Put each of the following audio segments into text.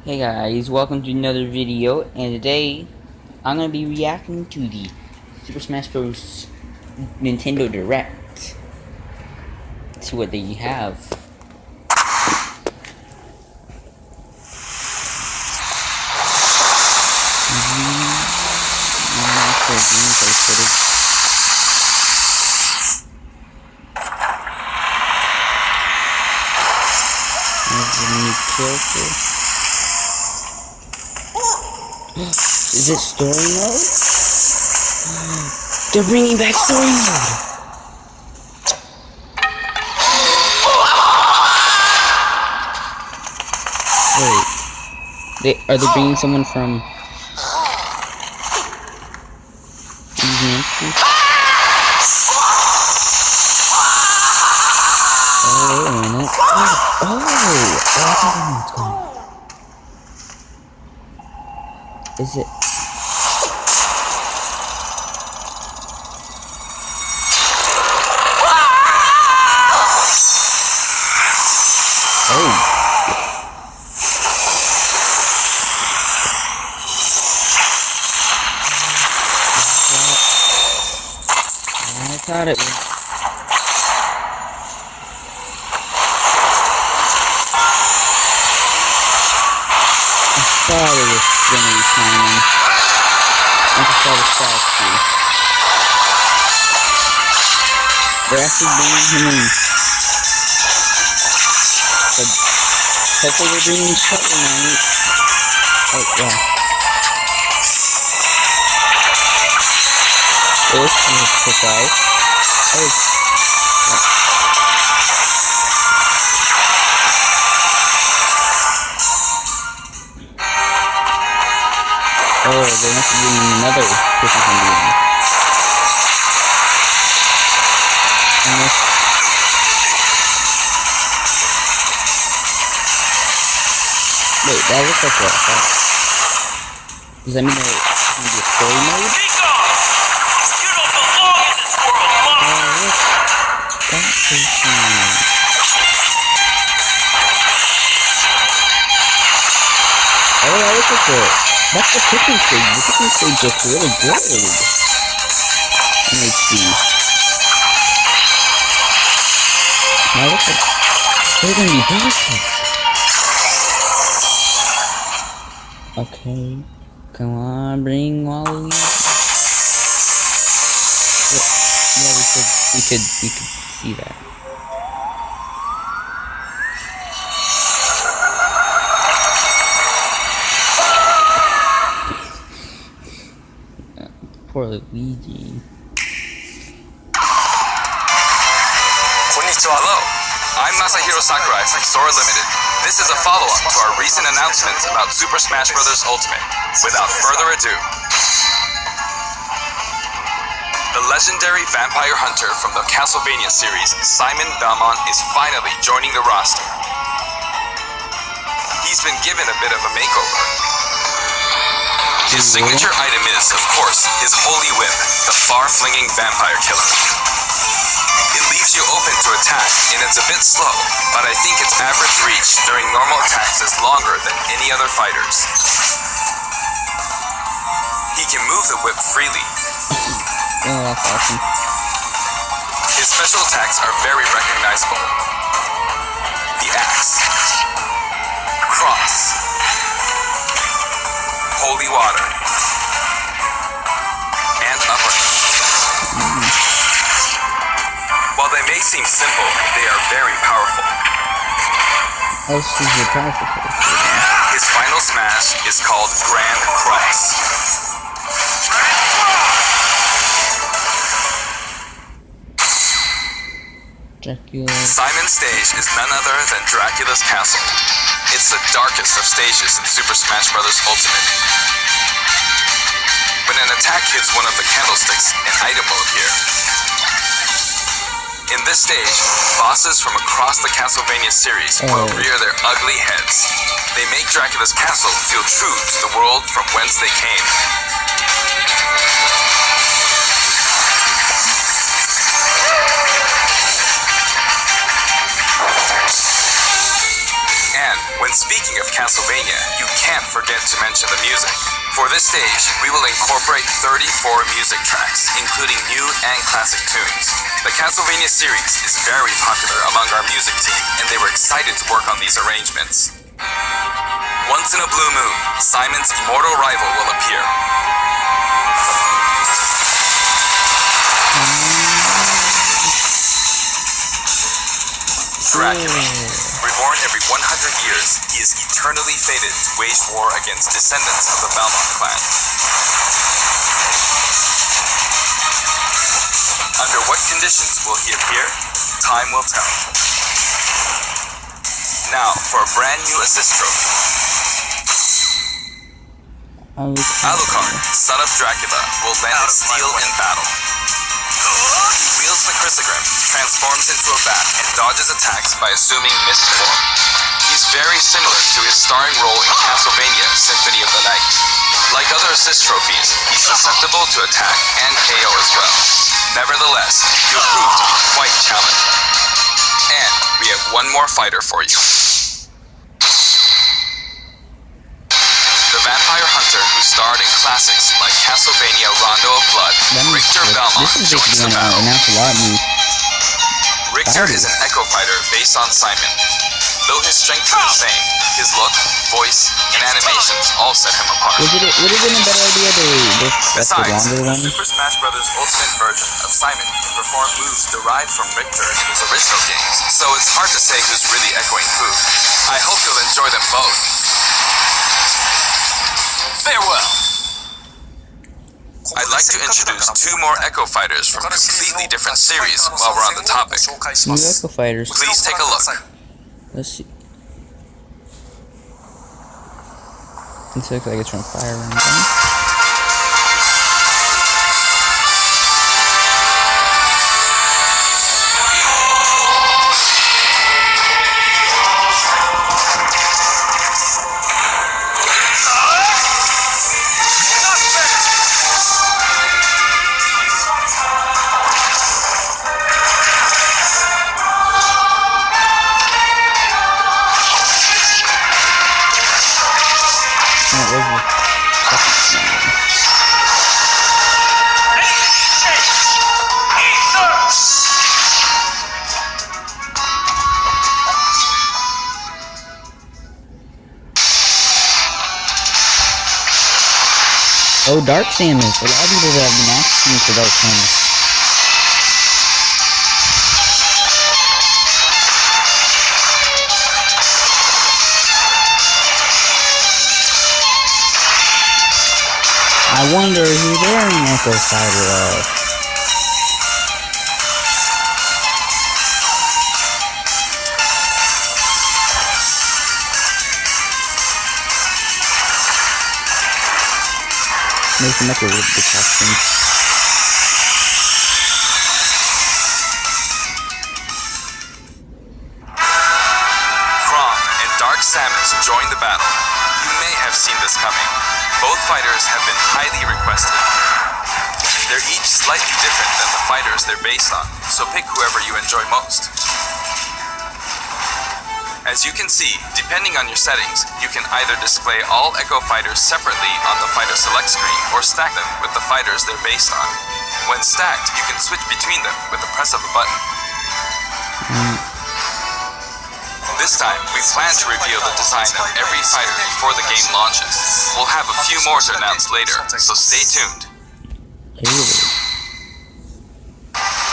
Hey guys, welcome to another video, and today I'm going to be reacting to the Super Smash Bros. Nintendo Direct. Let's see what they have. There's a new character. Is it story mode? They're bringing back story mode! Wait. Are they bringing someone from... Oh, wait a minute. Oh, I think I know what's going on. Is it... Oh. I thought it was... I thought it was gonna be climbing. I just saw the statue. They're actually bringing him in. But hopefully they're bringing Shovel Knight. Oh, yeah. It was kind of a surprise. Oh, they must be doing another person from the end. Wait, that looks like what? Does that mean that it's going to be a story mode? You don't belong in this world, monster! That's interesting. Oh, that looks like it. That's the cooking stage. The cooking stage looks really good. Let's see. Now look at... They're gonna be bosses. Okay. Come on, bring Waluigi. Yeah, we could see that. Poor Luigi. Konnichiwa. Hello, I'm Masahiro Sakurai from Sora Limited. This is a follow-up to our recent announcements about Super Smash Bros. Ultimate. Without further ado, the legendary vampire hunter from the Castlevania series, Simon Belmont, is finally joining the roster. He's been given a bit of a makeover. His signature item is, of course, his holy whip, the far-flinging vampire killer. It leaves you open to attack, and it's a bit slow, but I think its average reach during normal attacks is longer than any other fighters. He can move the whip freely. Oh, that's awesome. His special attacks are very recognizable. The axe, cross, holy water, and uppercut. While they may seem simple, they are very powerful. Oh, she's a powerful character. His final smash is called Grand Cross. Dracula. Simon's stage is none other than Dracula's castle. It's the darkest of stages in Super Smash Bros. Ultimate. When an attack hits one of the candlesticks, an item will appear. In this stage, bosses from across the Castlevania series will rear their ugly heads. They make Dracula's castle feel true to the world from whence they came. When speaking of Castlevania, you can't forget to mention the music. For this stage, we will incorporate 34 music tracks, including new and classic tunes. The Castlevania series is very popular among our music team, and they were excited to work on these arrangements. Once in a blue moon, Simon's immortal rival will appear. Dracula. Reborn every 100 years, he is eternally fated to wage war against descendants of the Belmont clan. Under what conditions will he appear? Time will tell. Now, for a brand new assist trophy. Alucard, son of Dracula, will lend his steel in battle. He wields the chrysogram, transforms into a bat, and dodges attacks by assuming mist form. He's very similar to his starring role in Castlevania Symphony of the Night. Like other assist trophies, he's susceptible to attack and KO as well. Nevertheless, he'll prove to be quite challenging. And we have one more fighter for you. The vampire hunter who starred in classics like Castlevania Rondo of Blood, Richter Belmont joins the battle. Richter is an echo fighter based on Simon. Though his strength is the same, his look, voice, and animations all set him apart. Would it have been a better idea to just the longer one? Super Smash Bros. Ultimate version of Simon can perform moves derived from Richter in his original games, so it's hard to say who's really echoing who. I hope you'll enjoy them both. Farewell! I'd like to introduce two more Echo Fighters from completely different series while we're on the topic. New Echo Fighters. Please take a look. Let's see. It looks like it's from Fire Emblem. Oh, Dark Samus. A lot of people have been asking me for Dark Samus. I wonder who their Echo Fighter of. Make them up with the costumes. Chrom and Dark Samus join the battle. You may have seen this coming. Both fighters have been highly requested. They're each slightly different than the fighters they're based on, so pick whoever you enjoy most. As you can see, depending on your settings, you can either display all Echo Fighters separately on the Fighter Select screen or stack them with the fighters they're based on. When stacked, you can switch between them with the press of a button. This time, we plan to reveal the design of every fighter before the game launches. We'll have a few more to announce later, so stay tuned.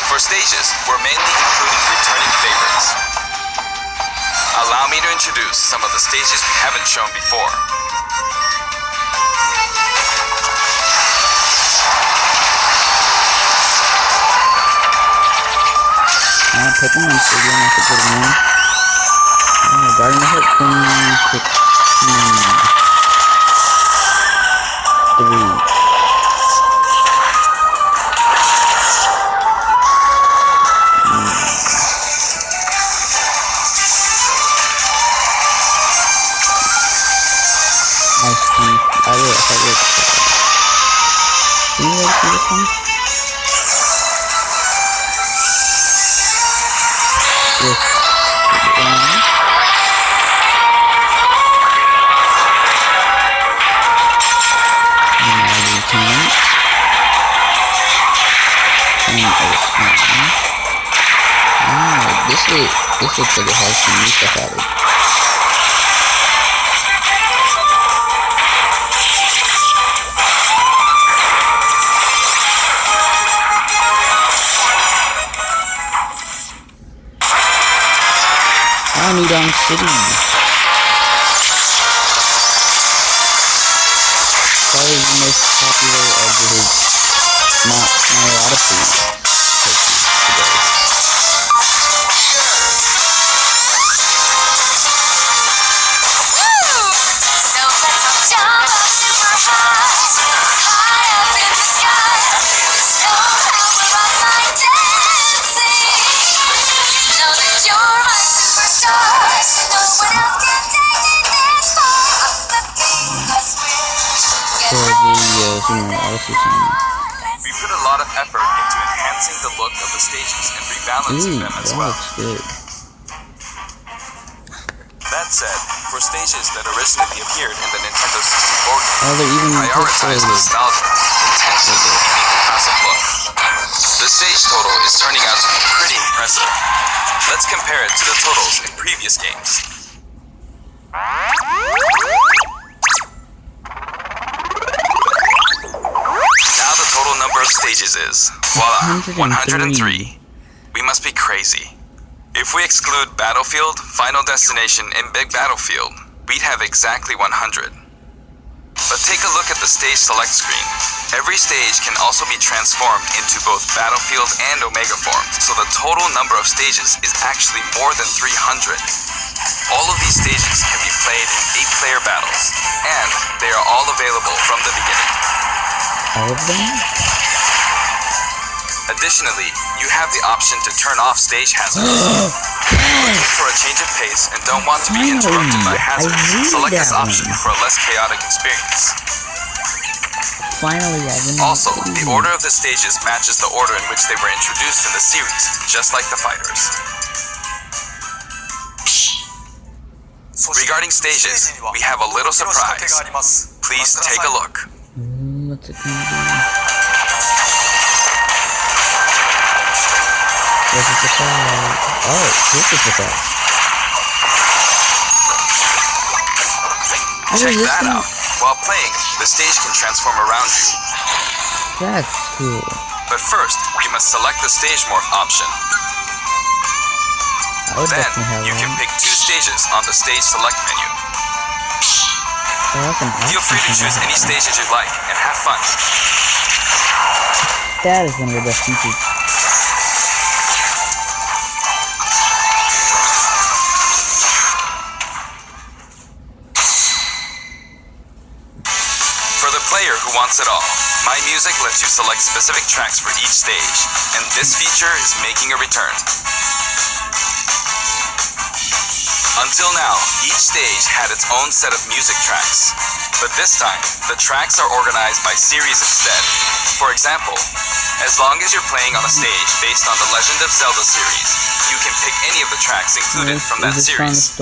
For stages, we're mainly including returning favorites. Allow me to introduce some of the stages we haven't shown before. Put them in so you don't have to put them in. Guarding the Heart Queen. 3. I will. Can you ready for this one? Yes. Wait, this looks like it has some new stuff added. New Dong City. Probably the most popular of his Mario Odyssey today. We put a lot of effort into enhancing the look of the stages and rebalancing them as well. Good. That said, for stages that originally appeared in the Nintendo 64 game, they're even prioritize nostalgia, intensity, and the classic look. The stage total is turning out to be pretty impressive. Let's compare it to the totals in previous games. Total number of stages is, voila, 103. We must be crazy. If we exclude Battlefield, Final Destination, and Big Battlefield, we'd have exactly 100. But take a look at the stage select screen. Every stage can also be transformed into both Battlefield and Omega form, so the total number of stages is actually more than 300. All of these stages can be played in 8-player battles, and they are all available from the beginning. All of them? Additionally, you have the option to turn off stage hazards. Looking for a change of pace and don't want to be interrupted by hazards, select this option for a less chaotic experience. Finally, also, the order of the stages matches the order in which they were introduced in the series, just like the fighters. Regarding stages, we have a little surprise. Please take a look. What's it gonna be? What's the surprise? Oh, here's the surprise. Check that out. While playing, the stage can transform around you. That's cool. But first, you must select the stage morph option. Then, you can pick 2 stages on the stage select menu. Feel free to choose any stages you like and have fun. That is one of the best features. For the player who wants it all, My Music lets you select specific tracks for each stage, and this feature is making a return. Until now, each stage had its own set of music tracks. But this time, the tracks are organized by series instead. For example, as long as you're playing on a stage based on the Legend of Zelda series, you can pick any of the tracks included from that series.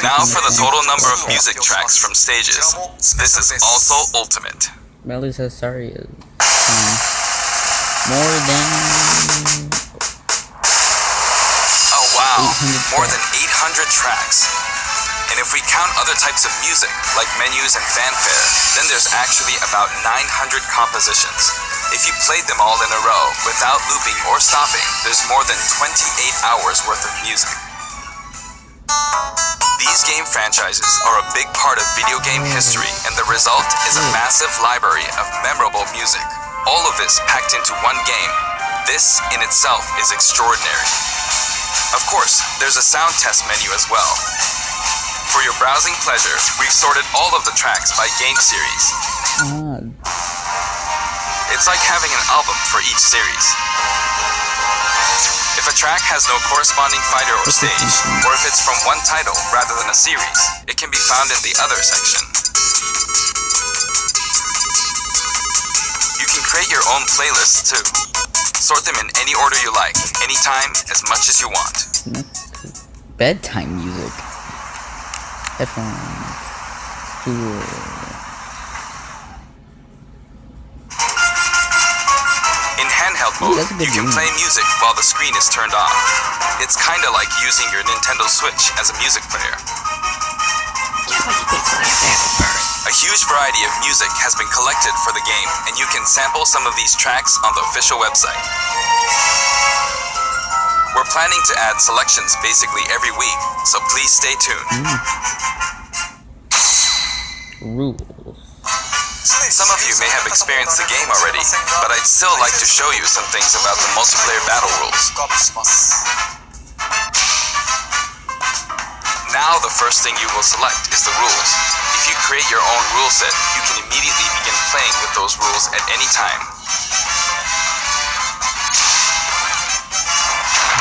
Now for the total number of music tracks from stages. This is also ultimate. Melly says sorry. More than... Wow, more than 800 tracks. And if we count other types of music, like menus and fanfare, then there's actually about 900 compositions. If you played them all in a row, without looping or stopping, there's more than 28 hours worth of music. These game franchises are a big part of video game history, and the result is a massive library of memorable music. All of this packed into one game. This, in itself, is extraordinary. Of course, there's a sound test menu as well. For your browsing pleasure, we've sorted all of the tracks by game series. It's like having an album for each series. If a track has no corresponding fighter or stage, or if it's from one title rather than a series, it can be found in the other section. You can create your own playlists too. Sort them in any order you like, anytime, as much as you want. Bedtime music. Headphones. Cool. In handheld mode, that's a good you can game. play music while the screen is turned off. It's kinda like using your Nintendo Switch as a music player. A huge variety of music has been collected for the game, and you can sample some of these tracks on the official website. We're planning to add selections basically every week, so please stay tuned. Rules. Some of you may have experienced the game already, but I'd still like to show you some things about the multiplayer battle rules. Now the first thing you will select is the rules. If you create your own rule set, you can immediately begin playing with those rules at any time.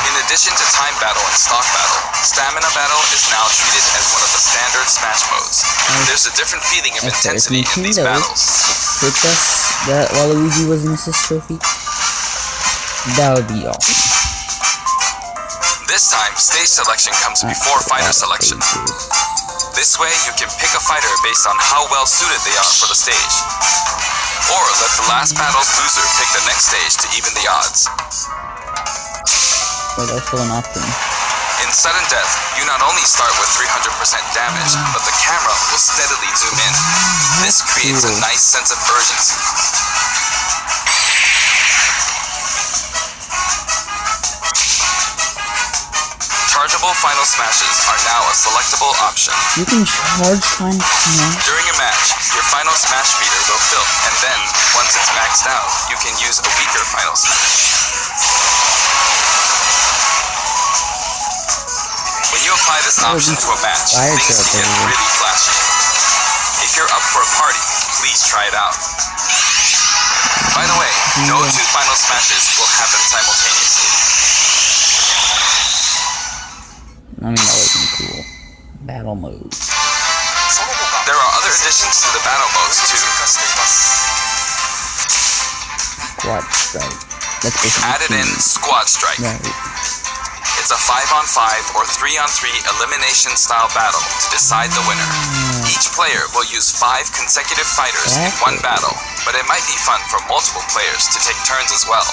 In addition to time battle and stock battle, stamina battle is now treated as one of the standard Smash modes. There's a different feeling of intensity in these battles. That Waluigi was an assist trophy. That would be awesome. This time, stage selection comes before fighter selection. This way, you can pick a fighter based on how well suited they are for the stage. Or let the last battle's loser pick the next stage to even the odds. But that's still an option. In sudden death, you not only start with 300% damage, but the camera will steadily zoom in. This creates a nice sense of urgency. Chargeable final smashes are now a selectable option. You can charge final smash? During a match, your final smash meter will fill, and then, once it's maxed out, you can use a weaker final smash. When you apply this option to a match, things can get really flashy. If you're up for a party, please try it out. By the way, no two final smashes will happen simultaneously. I mean, that would be cool. Battle mode. There are other additions to the battle modes too. Squad strike. That's basically Added in Squad Strike. Right. It's a 5-on-5 or 3-on-3 elimination style battle to decide the winner. Each player will use 5 consecutive fighters in one battle, but it might be fun for multiple players to take turns as well.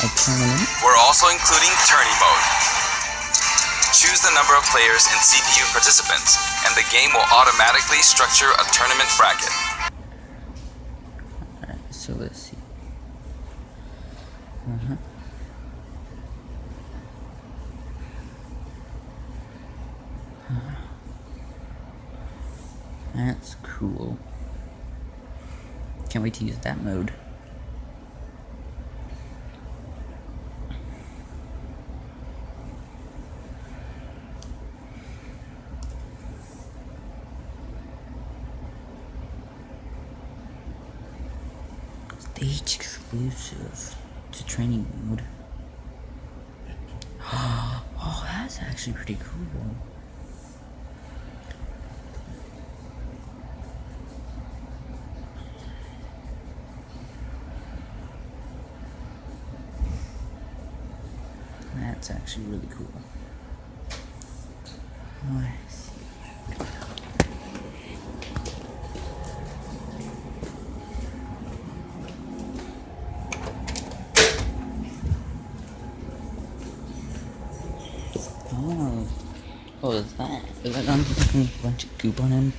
A tournament? We're also including Tourney mode. Choose the number of players and CPU participants, and the game will automatically structure a tournament bracket. Alright, so let's see. That's cool. Can't wait to use that mode. Stage exclusive to training mode. Oh, that's actually pretty cool. That's actually really cool. Nice. Oh, is that? Is that going to be a bunch of goop on him?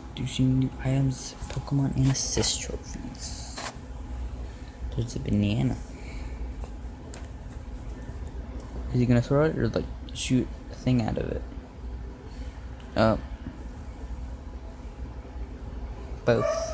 Introducing new items, Pokemon, and assist trophies. There's a banana. Is he gonna throw it or like shoot a thing out of it? Both.